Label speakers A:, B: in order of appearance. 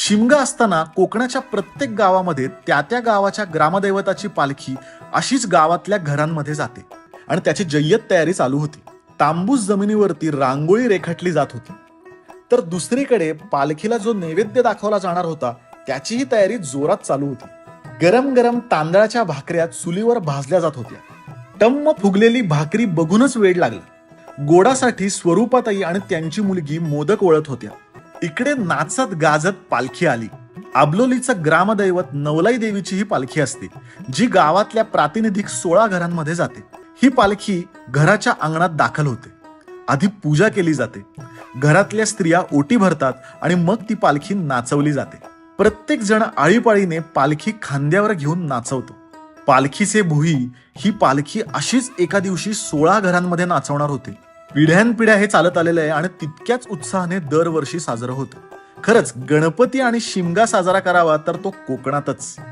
A: शिमगा असताना कोकणाच्या प्रत्येक गावामध्ये त्या त्या गावाच्या ग्रामदैवताची पालखी अशीच गावातल्या घरांमध्ये जाते आणि त्याची जय्यत तयारी चालू होती. तांबूस जमिनीवरती रांगोळी रेखाटली जात होती. तर दुसरीकडे पालखीला जो नैवेद्य दाखवला जाणार होता त्याचीही तयारी जोरात चालू होती. गरम गरम तांदळाच्या भाकऱ्या चुलीवर भाजल्या जात होत्या. टम्म फुगलेली भाकरी बघूनच वेड लागला. गोडासाठी स्वरूपाताई आणि त्यांची मुलगी मोदक वळत होत्या. इकडे नाचत गाजत पालखी आली. आबलोलीचं ग्रामदैवत नवलाई देवीची ही पालखी असते, जी गावातल्या प्रातिनिधिक 16 घरांमध्ये जाते. ही पालखी घराच्या अंगणात दाखल होते. आधी पूजा केली जाते. घरातल्या स्त्रिया ओटी भरतात आणि मग ती पालखी नाचवली जाते. प्रत्येक जण आळीपाळीने पालखी खांद्यावर घेऊन नाचवतो. पालखीचे भुई ही पालखी अशीच एका दिवशी 16 घरांमध्ये नाचवणार होते. पिढ्यानपिढ्या हे चालत आलेलं आहे आणि तितक्याच उत्साहाने दरवर्षी साजरं होतं. खरंच गणपती आणि शिमगा साजरा करावा तर तो कोकणातच.